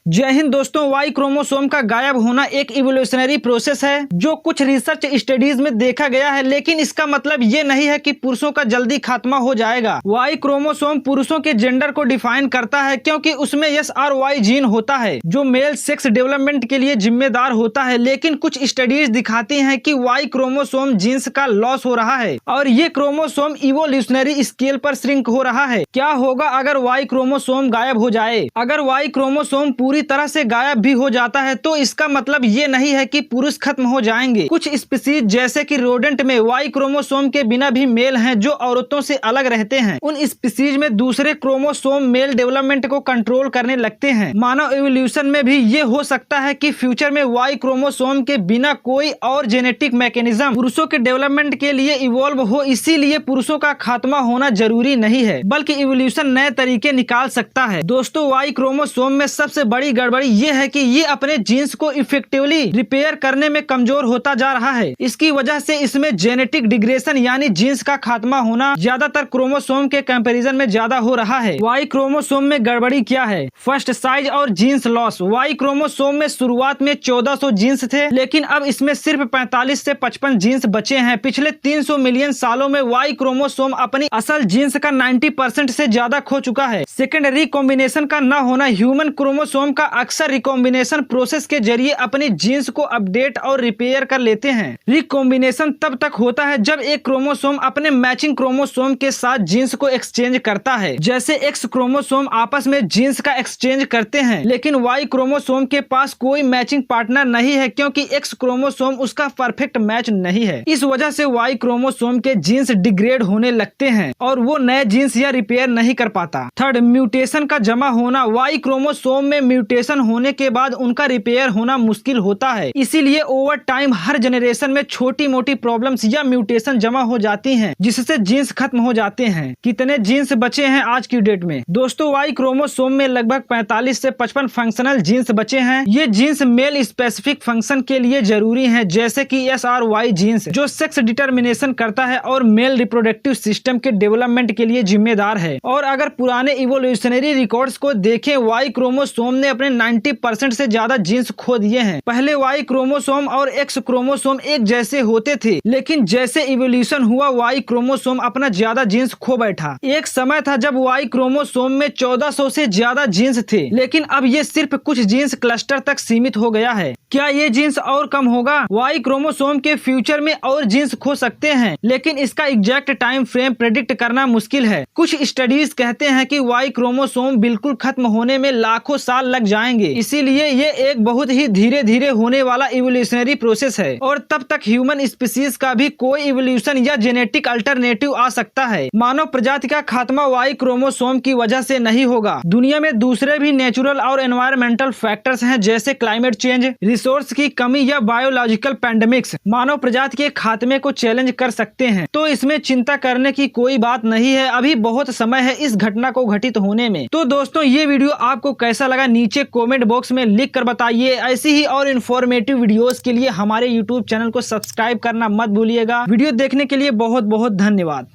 जय हिंद दोस्तों, Y chromosome का गायब होना एक इवोल्यूशनरी प्रोसेस है जो कुछ रिसर्च स्टडीज में देखा गया है, लेकिन इसका मतलब ये नहीं है कि पुरुषों का जल्दी खात्मा हो जाएगा। वाई क्रोमोसोम पुरुषों के जेंडर को डिफाइन करता है क्योंकि उसमें एस और वाई जीन होता है जो मेल सेक्स डेवलपमेंट के लिए जिम्मेदार होता है। लेकिन कुछ स्टडीज दिखाती हैं कि वाई क्रोमोसोम जीन्स का लॉस हो रहा है और ये क्रोमोसोम इवोल्यूशनरी स्केल पर श्रिंक हो रहा है। क्या होगा अगर वाई क्रोमोसोम गायब हो जाए? अगर वाई क्रोमोसोम पूरी तरह से गायब भी हो जाता है तो इसका मतलब ये नहीं है कि पुरुष खत्म हो जाएंगे। कुछ स्पीसीज जैसे कि रोडेंट में वाई क्रोमोसोम के बिना भी मेल हैं जो औरतों से अलग रहते हैं। उन स्पीसीज में दूसरे क्रोमोसोम मेल डेवलपमेंट को कंट्रोल करने लगते हैं। मानव एवोल्यूशन में भी ये हो सकता है कि फ्यूचर में वाई क्रोमोसोम के बिना कोई और जेनेटिक मैकेनिज्म पुरुषों के डेवलपमेंट के लिए इवॉल्व हो। इसीलिए पुरुषों का खात्मा होना जरूरी नहीं है, बल्कि इवोल्यूशन नए तरीके निकाल सकता है। दोस्तों, वाई क्रोमोसोम में सबसे बड़ी गड़बड़ी ये है कि ये अपने जीन्स को इफेक्टिवली रिपेयर करने में कमजोर होता जा रहा है। इसकी वजह से इसमें जेनेटिक डिग्रेशन यानी जीन्स का खात्मा होना ज्यादातर क्रोमोसोम के कंपैरिजन में ज्यादा हो रहा है। वाई क्रोमोसोम में गड़बड़ी क्या है? फर्स्ट, साइज और जीन्स लॉस। वाई क्रोमोसोम में शुरुआत में 1400 जीन्स थे, लेकिन अब इसमें सिर्फ 45 से 55 जीन्स बचे हैं। पिछले 300 मिलियन सालों में वाई क्रोमोसोम अपनी असल जीन्स का 90% से ज्यादा खो चुका है। सेकेंड, रिकॉम्बिनेशन का न होना। ह्यूमन क्रोमोसोम का अक्सर रिकॉम्बिनेशन प्रोसेस के जरिए अपनी जीन्स को अपडेट और रिपेयर कर लेते हैं। रिकॉम्बिनेशन तब तक होता है जब एक क्रोमोसोम अपने मैचिंग क्रोमोसोम के साथ जीन्स को एक्सचेंज करता है, जैसे एक्स क्रोमोसोम आपस में जीन्स का एक्सचेंज करते हैं। लेकिन वाई क्रोमोसोम के पास कोई मैचिंग पार्टनर नहीं है क्योंकि एक्स क्रोमोसोम उसका परफेक्ट मैच नहीं है। इस वजह से वाई क्रोमोसोम के जीन्स डिग्रेड होने लगते हैं और वो नए जीन्स या रिपेयर नहीं कर पाता। थर्ड, म्यूटेशन का जमा होना। वाई क्रोमोसोम में म्यूटेशन होने के बाद उनका रिपेयर होना मुश्किल होता है। इसीलिए ओवर टाइम हर जनरेशन में छोटी मोटी प्रॉब्लम्स या म्यूटेशन जमा हो जाती हैं, जिससे जीन्स खत्म हो जाते हैं। कितने जीन्स बचे हैं आज की डेट में? दोस्तों, वाई क्रोमोसोम में लगभग 45 से 55 फंक्शनल जीन्स बचे हैं। ये जीन्स मेल स्पेसिफिक फंक्शन के लिए जरूरी हैं, जैसे कि एस और वाई जीन्स जो सेक्स डिटर्मिनेशन करता है और मेल रिप्रोडक्टिव सिस्टम के डेवलपमेंट के लिए जिम्मेदार है। और अगर पुराने इवोल्यूशनरी रिकॉर्ड्स को देखें, वाई क्रोमोसोम ने अपने 90% से ज्यादा जीन्स खो दिए हैं। पहले वाई क्रोमोसोम और एक्स क्रोमोसोम एक जैसे होते थे, लेकिन जैसे इवोल्यूशन हुआ वाई क्रोमोसोम अपना ज्यादा जीन्स खो बैठा। एक समय था जब वाई क्रोमोसोम में 1400 से ज्यादा जीन्स थे, लेकिन अब ये सिर्फ कुछ जीन्स क्लस्टर तक सीमित हो गया है। क्या ये जीन्स और कम होगा? वाई क्रोमोसोम के फ्यूचर में और जीन्स खो सकते हैं, लेकिन इसका एग्जैक्ट टाइम फ्रेम प्रेडिक्ट करना मुश्किल है। कुछ स्टडीज कहते हैं कि वाई क्रोमोसोम बिल्कुल खत्म होने में लाखों साल लग जाएंगे। इसीलिए ये एक बहुत ही धीरे धीरे होने वाला इवोल्यूशनरी प्रोसेस है और तब तक ह्यूमन स्पीसीज का भी कोई इवोल्यूशन या जेनेटिक अल्टरनेटिव आ सकता है। मानव प्रजाति का खात्मा वाई क्रोमोसोम की वजह से नहीं होगा। दुनिया में दूसरे भी नेचुरल और एनवायरमेंटल फैक्टर्स हैं, जैसे क्लाइमेट चेंज, रिसोर्स की कमी या बायोलॉजिकल पैंडेमिक्स मानव प्रजाति के खात्मे को चैलेंज कर सकते हैं। तो इसमें चिंता करने की कोई बात नहीं है, अभी बहुत समय है इस घटना को घटित होने में। तो दोस्तों, ये वीडियो आपको कैसा लगा नीचे कमेंट बॉक्स में लिख कर बताइए। ऐसी ही और इन्फॉर्मेटिव वीडियोस के लिए हमारे यूट्यूब चैनल को सब्सक्राइब करना मत भूलिएगा। वीडियो देखने के लिए बहुत बहुत धन्यवाद।